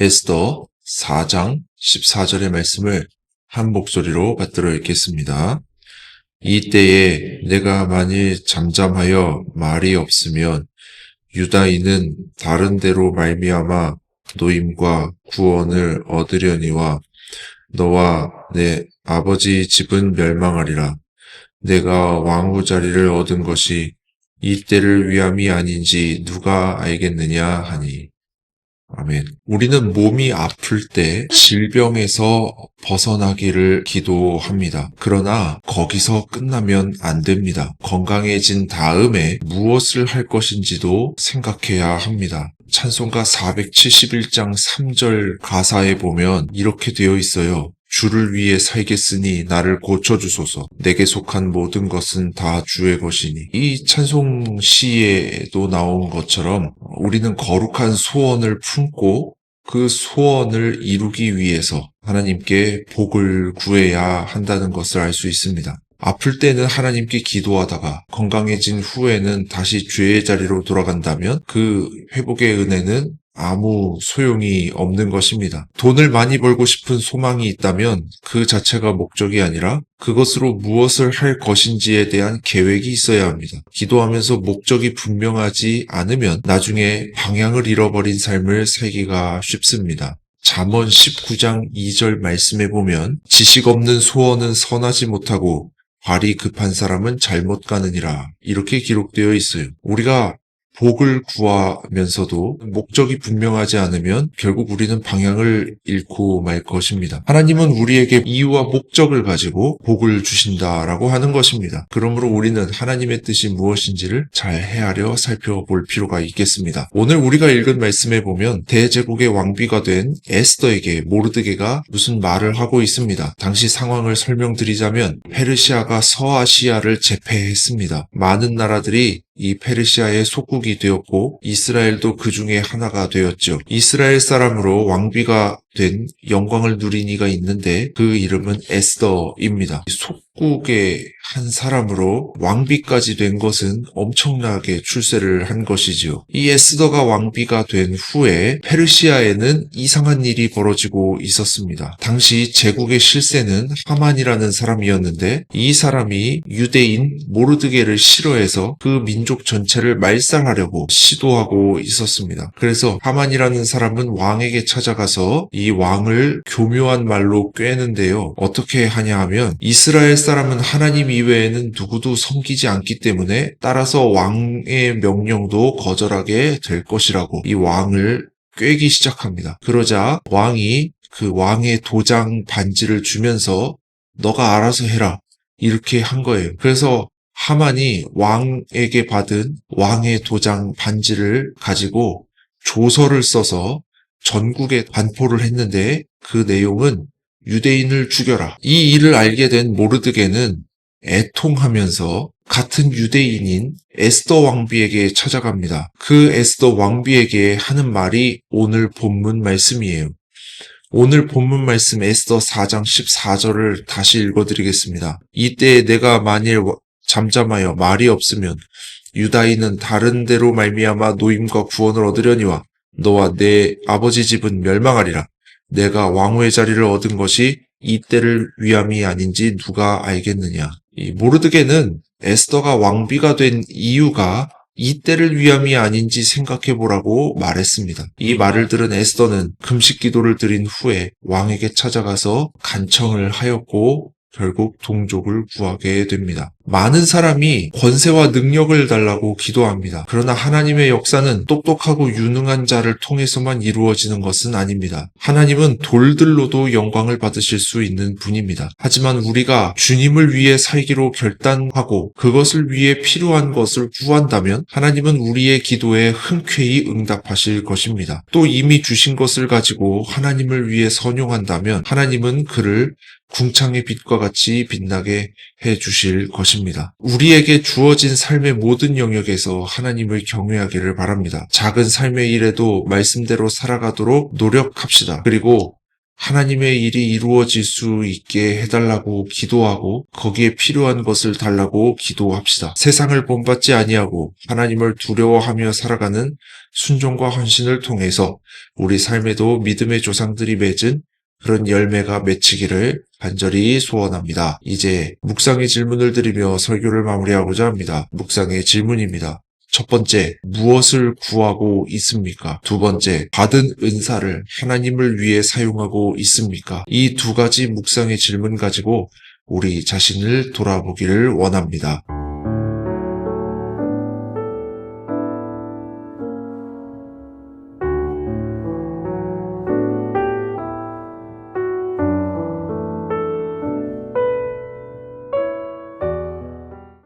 에스더 4장 14절의 말씀을 한 목소리로 받들어 읽겠습니다. 이때에 내가 만일 잠잠하여 말이 없으면 유다인은 다른 데로 말미암아 노임과 구원을 얻으려니와 너와 내 아버지 집은 멸망하리라. 내가 왕후 자리를 얻은 것이 이때를 위함이 아닌지 누가 알겠느냐 하니. 아멘. 우리는 몸이 아플 때 질병에서 벗어나기를 기도합니다. 그러나 거기서 끝나면 안 됩니다. 건강해진 다음에 무엇을 할 것인지도 생각해야 합니다. 찬송가 471장 3절 가사에 보면 이렇게 되어 있어요. 주를 위해 살겠으니 나를 고쳐주소서. 내게 속한 모든 것은 다 주의 것이니. 이 찬송 시에도 나온 것처럼 우리는 거룩한 소원을 품고 그 소원을 이루기 위해서 하나님께 복을 구해야 한다는 것을 알 수 있습니다. 아플 때는 하나님께 기도하다가 건강해진 후에는 다시 죄의 자리로 돌아간다면 그 회복의 은혜는 아무 소용이 없는 것입니다. 돈을 많이 벌고 싶은 소망이 있다면 그 자체가 목적이 아니라 그것으로 무엇을 할 것인지에 대한 계획이 있어야 합니다. 기도하면서 목적이 분명하지 않으면 나중에 방향을 잃어버린 삶을 살기가 쉽습니다. 잠언 19장 2절 말씀에 보면 지식 없는 소원은 선하지 못하고 발이 급한 사람은 잘못 가느니라 이렇게 기록되어 있어요. 우리가 복을 구하면서도 목적이 분명하지 않으면 결국 우리는 방향을 잃고 말 것입니다. 하나님은 우리에게 이유와 목적을 가지고 복을 주신다라고 하는 것입니다. 그러므로 우리는 하나님의 뜻이 무엇인지를 잘 헤아려 살펴볼 필요가 있겠습니다. 오늘 우리가 읽은 말씀에 보면 대제국의 왕비가 된 에스더에게 모르드게가 무슨 말을 하고 있습니다. 당시 상황을 설명드리자면 페르시아가 서아시아를 제패했습니다. 많은 나라들이 이 페르시아의 속국이 되었고 이스라엘도 그 중에 하나가 되었죠. 이스라엘 사람으로 왕비가 된 영광을 누린 이가 있는데 그 이름은 에스더입니다. 속국의 한 사람으로 왕비까지 된 것은 엄청나게 출세를 한 것이지요. 이 에스더가 왕비가 된 후에 페르시아에는 이상한 일이 벌어지고 있었습니다. 당시 제국의 실세는 하만이라는 사람이었는데 이 사람이 유대인 모르드게를 싫어해서 그 민족 전체를 말살하려고 시도하고 있었습니다. 그래서 하만이라는 사람은 왕에게 찾아가서 이 왕을 교묘한 말로 꾀는데요. 어떻게 하냐 하면 이스라엘 사람은 하나님 이외에는 누구도 섬기지 않기 때문에 따라서 왕의 명령도 거절하게 될 것이라고 이 왕을 꾀기 시작합니다. 그러자 왕이 그 왕의 도장 반지를 주면서 너가 알아서 해라 이렇게 한 거예요. 그래서 하만이 왕에게 받은 왕의 도장 반지를 가지고 조서를 써서 전국에 반포를 했는데 그 내용은 유대인을 죽여라. 이 일을 알게 된 모르드게는 애통하면서 같은 유대인인 에스더 왕비에게 찾아갑니다. 그 에스더 왕비에게 하는 말이 오늘 본문 말씀이에요. 오늘 본문 말씀 에스더 4장 14절을 다시 읽어드리겠습니다. 이때에 내가 만일 잠잠하여 말이 없으면 유다인은 다른 데로 말미암아 노임과 구원을 얻으려니와 너와 내 아버지 집은 멸망하리라. 내가 왕후의 자리를 얻은 것이 이때를 위함이 아닌지 누가 알겠느냐. 이 모르드게는 에스더가 왕비가 된 이유가 이때를 위함이 아닌지 생각해보라고 말했습니다. 이 말을 들은 에스더는 금식 기도를 드린 후에 왕에게 찾아가서 간청을 하였고 결국 동족을 구하게 됩니다. 많은 사람이 권세와 능력을 달라고 기도합니다. 그러나 하나님의 역사는 똑똑하고 유능한 자를 통해서만 이루어지는 것은 아닙니다. 하나님은 돌들로도 영광을 받으실 수 있는 분입니다. 하지만 우리가 주님을 위해 살기로 결단하고 그것을 위해 필요한 것을 구한다면 하나님은 우리의 기도에 흔쾌히 응답하실 것입니다. 또 이미 주신 것을 가지고 하나님을 위해 선용한다면 하나님은 그를 궁창의 빛과 같이 빛나게 해주실 것입니다. 우리에게 주어진 삶의 모든 영역에서 하나님을 경외하기를 바랍니다. 작은 삶의 일에도 말씀대로 살아가도록 노력합시다. 그리고 하나님의 일이 이루어질 수 있게 해달라고 기도하고 거기에 필요한 것을 달라고 기도합시다. 세상을 본받지 아니하고 하나님을 두려워하며 살아가는 순종과 헌신을 통해서 우리 삶에도 믿음의 조상들이 맺은 그런 열매가 맺히기를 간절히 소원합니다. 이제 묵상의 질문을 드리며 설교를 마무리하고자 합니다. 묵상의 질문입니다. 첫 번째, 무엇을 구하고 있습니까? 두 번째, 받은 은사를 하나님을 위해 사용하고 있습니까? 이 두 가지 묵상의 질문 가지고 우리 자신을 돌아보기를 원합니다.